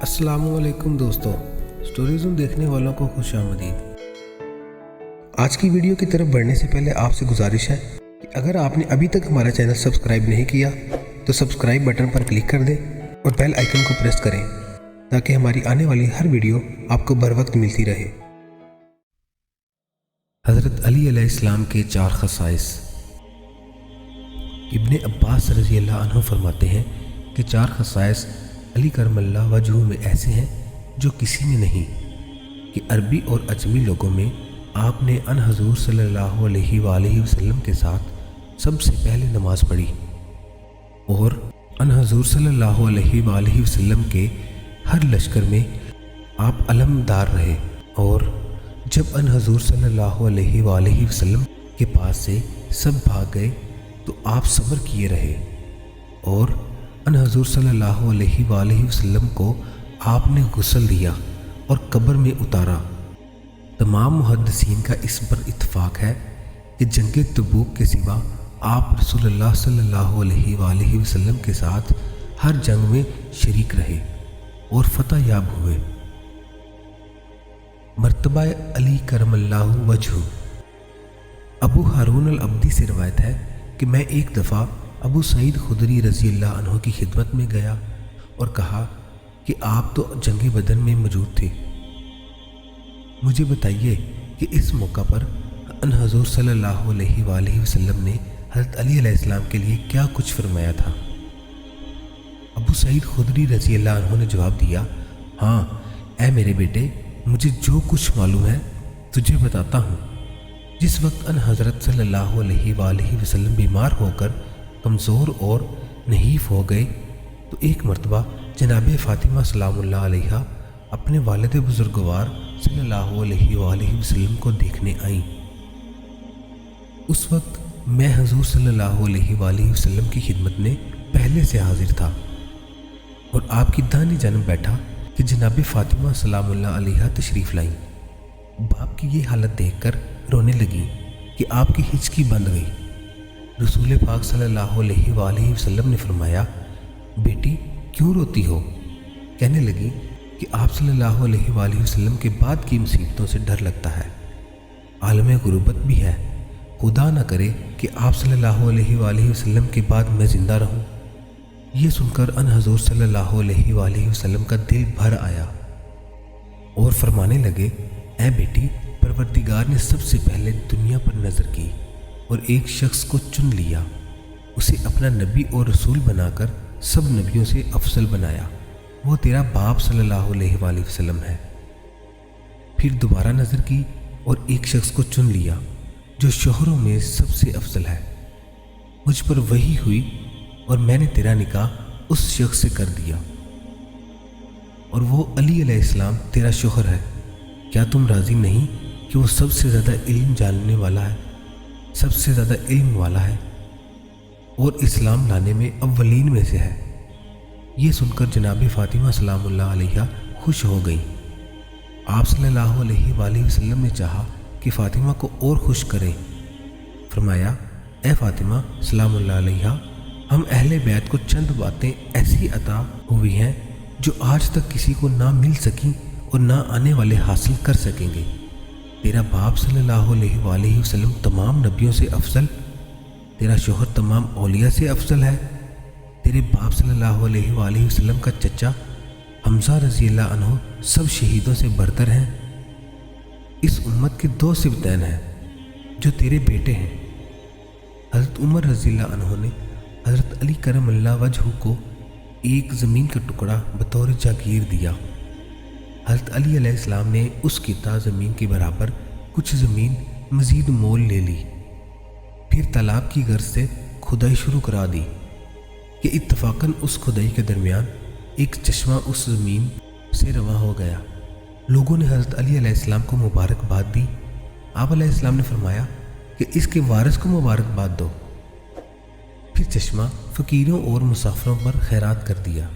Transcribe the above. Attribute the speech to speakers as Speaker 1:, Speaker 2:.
Speaker 1: अस्सलाम वालेकुम दोस्तों, स्टोरीज़म देखने वालों को खुश आमदीद। आज की वीडियो की तरफ बढ़ने से पहले आपसे गुजारिश है कि अगर आपने अभी तक हमारा चैनल सब्सक्राइब नहीं किया तो सब्सक्राइब बटन पर क्लिक कर दें और बेल आइकन को प्रेस करें ताकि हमारी आने वाली हर वीडियो आपको बर वक्त मिलती रहे। हज़रत अली अलैहिस्सलाम के 4 खसाइस। इब्ने अब्बास रज़ी अल्लाह अन्हु फरमाते हैं कि 4 खसाइस अली करमल्लाह वजहू में ऐसे हैं जो किसी में नहीं, कि अरबी और अजमी लोगों में आपने अन हजूर सल्लल्लाहु अलैहि वसल्लम के साथ सबसे पहले नमाज पढ़ी और अन हजूर सल्लल्लाहु अलैहि वसल्लम के हर लश्कर में आप अलमदार रहे, और जब अन हजूर सल्लल्लाहु अलैहि वसल्लम के पास से सब भाग गए तो आप सब्र किए रहे, और अन हजूर सल्लल्लाहु अलैहि वसल्लम को आपने गुस्ल दिया और कब्र में उतारा। तमाम मुहद्दिसीन का इस पर इत्फाक है कि जंग तबूक के सिवा आप रसूलुल्लाह सल्लल्लाहु अलैहि वसल्लम के साथ हर जंग में शरीक रहे और फतह याब हुए। मर्तबा अली करमल्लाहु वजहू। अबू हारून अल अब्दी से रवायत है कि मैं एक दफ़ा अबू सईद खुदरी रज़ी अल्लाह अन्हु की खिदमत में गया और कहा कि आप तो जंग बदर में मौजूद थे, मुझे बताइए कि इस मौका पर अन हजूर सल्लल्लाहु अलैहि वसल्लम ने हज़रत अली अलैहिस्सलाम के लिए क्या कुछ फरमाया था। अबू सईद खुदरी रज़ी अल्लाह अन्हु ने जवाब दिया, हाँ ऐ मेरे बेटे, मुझे जो कुछ मालूम है तुझे बताता हूँ। जिस वक्त अन हज़रत सल्लल्लाहु अलैहि वसल्लम बीमार होकर कमज़ोर और नहीफ हो गए तो एक मरतबा जनाब फ़ातिमा सलामुल्लाह अलैहा अपने वालिद बुजुर्गवार सल्लल्लाहु अलैहि वसल्लम को देखने आईं। उस वक्त मैं हजूर सल्लल्लाहु अलैहि वसल्लम की खिदमत में पहले से हाजिर था और आपकी दाहिनी जानब बैठा कि जनाब फ़ातिमा सलामुल्लाह अलैहा तशरीफ़ लाईं। बाप की ये हालत देखकर रोने लगी कि आपकी हिचकी बंद गई। रसूल पाक सल्लल्लाहु अलैहि वसल्लम ने फरमाया, बेटी क्यों रोती हो? कहने लगी कि आप सल्लल्लाहु अलैहि वसल्लम के बाद की मुसीबतों से डर लगता है, आलम गुरुबत भी है, खुदा न करे कि आप सल्लल्लाहु अलैहि वसल्लम के बाद मैं ज़िंदा रहूं। ये सुनकर अन हजूर सल्लल्लाहु अलैहि वसल्लम का दिल भर आया और फरमाने लगे, ऐ बेटी, परवरदिगार ने सबसे पहले दुनिया पर नज़र की और एक शख्स को चुन लिया, उसे अपना नबी और रसूल बनाकर सब नबियों से अफजल बनाया, वो तेरा बाप सल्लल्लाहु अलैहि वसल्लम है। फिर दोबारा नज़र की और एक शख्स को चुन लिया जो शोहरों में सबसे अफजल है, मुझ पर वही हुई और मैंने तेरा निकाह उस शख्स से कर दिया और वो अली अलैहिस्सलाम तेरा शोहर है। क्या तुम राज़ी नहीं कि वो सबसे ज़्यादा इल्म जानने वाला है, सबसे ज़्यादा इल्म वाला है और इस्लाम लाने में अव्वलीन में से है। ये सुनकर जनाब फ़ातिमा सलामुल्लाह अलैहा खुश हो गई। आप सल्लल्लाहु अलैहि वसल्लम ने चाहा कि फ़ातिमा को और खुश करें। फरमाया, ए फ़ातिमा सलामुल्लाह अलैहा, हम अहले बैत को चंद बातें ऐसी अता हुई हैं जो आज तक किसी को ना मिल सकी और ना आने वाले हासिल कर सकेंगे। तेरा बाप सल्लल्लाहु अलैहि वसल्लम तमाम नबियों से अफजल, तेरा शोहर तमाम औलिया से अफजल है, तेरे बाप सल्लल्लाहु अलैहि वसल्लम का चचा हमज़ा रज़ी अल्लाह अन्हु सब शहीदों से बरतर हैं। इस उम्मत के 2 सिबतैन हैं जो तेरे बेटे हैं। हज़रत उमर रज़ी अल्लाह अन्हु ने हज़रत अली करमल्लाह वजहू को एक ज़मीन का टुकड़ा बतौर जागीर दिया। हज़रत अली अलैहिस्सलाम ने उस किता ज़मीन के बराबर कुछ ज़मीन मज़ीद मोल ले ली। फिर तालाब की गर्ज से खुदाई शुरू करा दी कि इत्तफ़ाक़न उस खुदाई के दरमियान एक चश्मा उस ज़मीन से रवां हो गया। लोगों ने हज़रत अली अलैहिस्सलाम को मुबारकबाद दी। आप अलैहिस्सलाम ने फरमाया कि इसके वारिस को मुबारकबाद दो। फिर चश्मा फ़कीरों और मुसाफिरों पर खैरात कर दिया।